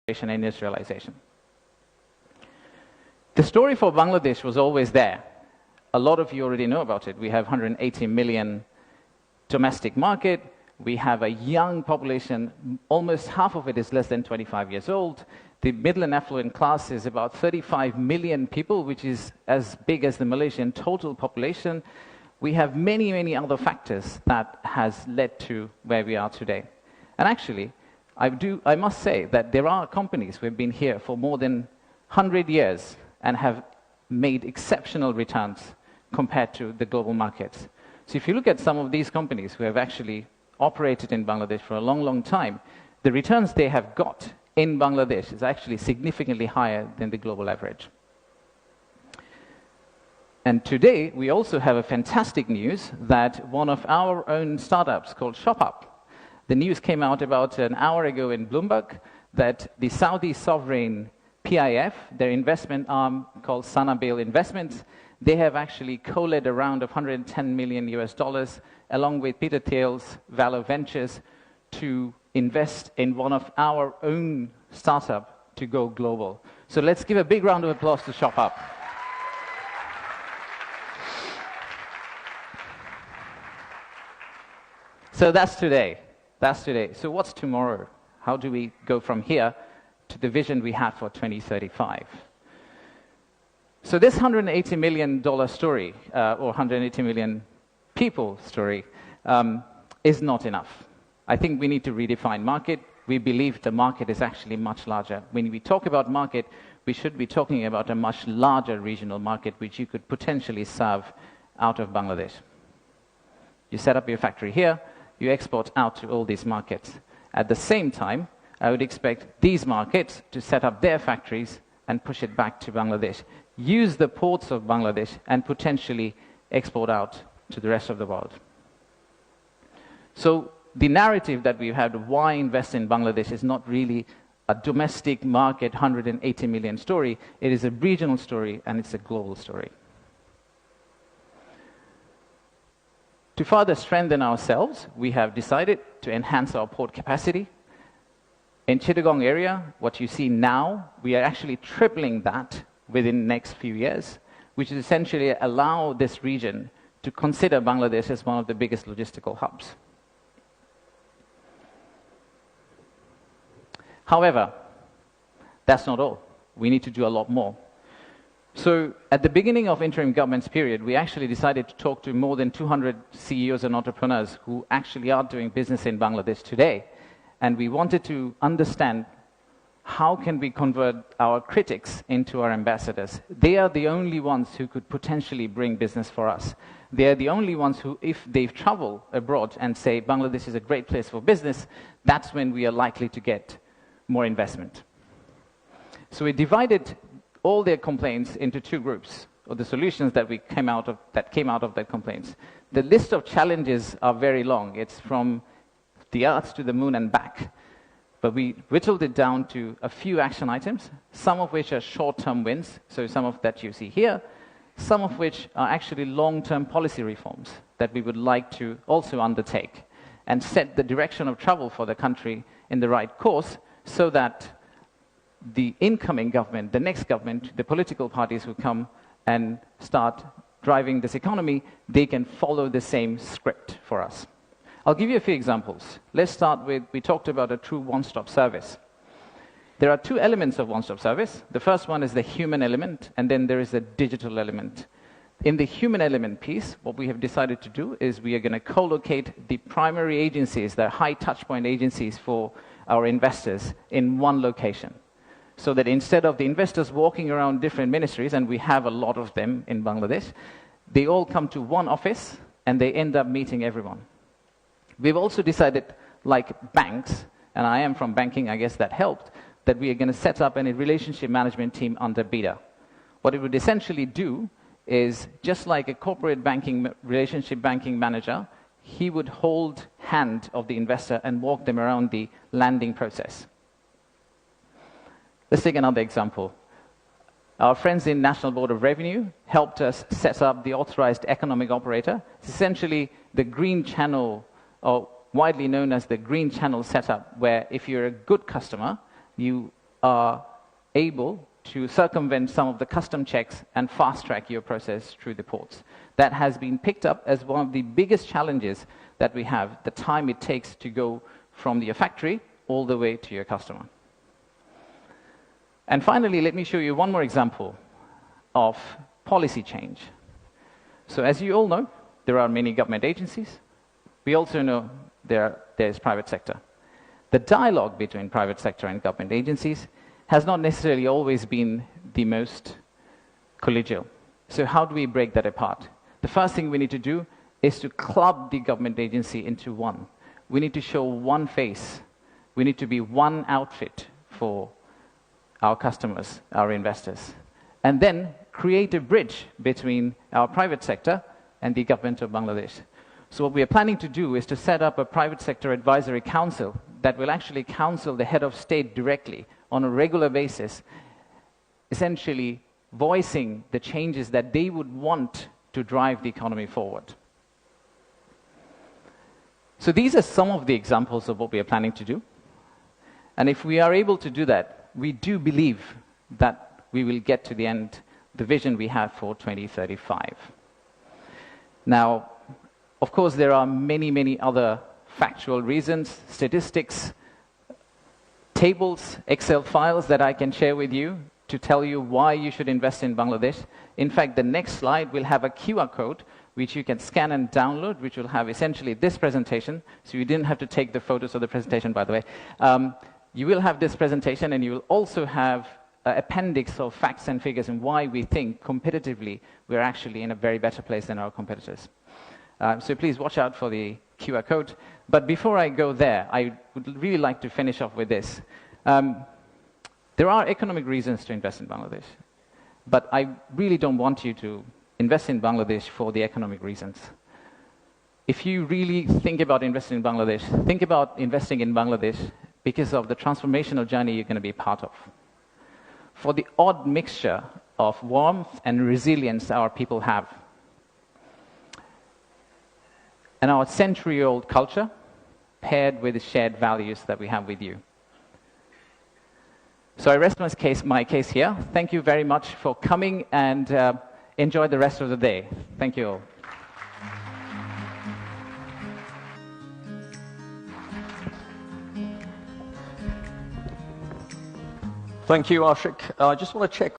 and industrialization. The story for Bangladesh was always there. A lot of you already know about it. We have 180 million domestic market. We have a young population. Almost half of it is less than 25 years old. The middle and affluent class is about 35 million people, which is as big as the Malaysian total population. We have many, many other factors that has led to where we are today. And actually, I must say that there are companies who have been here for more than 100 years and have made exceptional returns compared to the global markets. So if you look at some of these companies who have actually operated in Bangladesh for a long, long time, the returns they have got in Bangladesh is actually significantly higher than the global average. And today, we also have a fantastic news that one of our own startups called ShopUp, the news came out about an hour ago in Bloomberg that the Saudi sovereign PIF, their investment arm called Sanabil Investments, they have actually co-led a round of $110 million along with Peter Thiel's Valor Ventures to invest in one of our own startup to go global. So let's give a big round of applause to ShopUp. So that's today. That's today. So what's tomorrow? How do we go from here to the vision we have for 2035? So this $180 million story, or 180 million people story, is not enough. I think we need to redefine market. We believe the market is actually much larger. When we talk about market, we should be talking about a much larger regional market which you could potentially serve out of Bangladesh. You set up your factory here, you export out to all these markets. At the same time, I would expect these markets to set up their factories and push it back to Bangladesh. Use the ports of Bangladesh and potentially export out to the rest of the world. So the narrative that we've had of why invest in Bangladesh is not really a domestic market 180 million story. It is a regional story and it's a global story. To further strengthen ourselves, we have decided to enhance our port capacity. In Chittagong area, what you see now, we are actually tripling that within the next few years, which is essentially allow this region to consider Bangladesh as one of the biggest logistical hubs. However, that's not all. We need to do a lot more. So at the beginning of interim government's period, we actually decided to talk to more than 200 CEOs and entrepreneurs who actually are doing business in Bangladesh today. And we wanted to understand how can we convert our critics into our ambassadors. They are the only ones who could potentially bring business for us. They are the only ones who, if they travel abroad and say Bangladesh is a great place for business, that's when we are likely to get more investment. So we divided all their complaints into two groups, or the solutions that came out of their complaints. The list of challenges are very long. It's from the earth to the moon and back. But we whittled it down to a few action items, some of which are short-term wins, so some of that you see here, some of which are actually long-term policy reforms that we would like to also undertake and set the direction of travel for the country in the right course so that the incoming government, the next government, the political parties who come and start driving this economy, they can follow the same script for us. I'll give you a few examples. Let's start with, we talked about a true one-stop service. There are two elements of one-stop service. The first one is the human element, and then there is the digital element. In the human element piece, what we have decided to do is we are going to co-locate the primary agencies, the high touchpoint agencies for our investors in one location. So that instead of the investors walking around different ministries, and we have a lot of them in Bangladesh, they all come to one office and they end up meeting everyone. We've also decided, like banks, and I am from banking, I guess that helped, that we are going to set up a relationship management team under BIDA. What it would essentially do is, just like a corporate banking, relationship banking manager, he would hold hand of the investor and walk them around the landing process. Let's take another example. Our friends in National Board of Revenue helped us set up the authorized economic operator. It's essentially the green channel, or widely known as the green channel setup, where if you're a good customer, you are able to circumvent some of the custom checks and fast-track your process through the ports. That has been picked up as one of the biggest challenges that we have, the time it takes to go from your factory all the way to your customer. And finally, let me show you one more example of policy change. So as you all know, there are many government agencies. We also know there's private sector. The dialogue between private sector and government agencies has not necessarily always been the most collegial. So how do we break that apart? The first thing we need to do is to club the government agency into one. We need to show one face. We need to be one outfit for our customers, our investors. And then create a bridge between our private sector and the government of Bangladesh. So what we are planning to do is to set up a private sector advisory council that will actually counsel the head of state directly on a regular basis, essentially voicing the changes that they would want to drive the economy forward. So these are some of the examples of what we are planning to do. And if we are able to do that, we do believe that we will get to the end, the vision we have for 2035. Now, of course, there are many, many other factual reasons, statistics, tables, Excel files that I can share with you to tell you why you should invest in Bangladesh. In fact, the next slide will have a QR code which you can scan and download, which will have essentially this presentation. So you didn't have to take the photos of the presentation, by the way. You will have this presentation, and you will also have an appendix of facts and figures and why we think competitively we're actually in a very better place than our competitors. So please watch out for the QR code. But before I go there, I would really like to finish off with this. There are economic reasons to invest in Bangladesh, but I really don't want you to invest in Bangladesh for the economic reasons. If you really think about investing in Bangladesh, think about investing in Bangladesh because of the transformational journey you're going to be part of. For the odd mixture of warmth and resilience our people have, and our century-old culture paired with the shared values that we have with you. So I rest my case here. Thank you very much for coming, and enjoy the rest of the day. Thank you all. Thank you, Ashik. I just want to check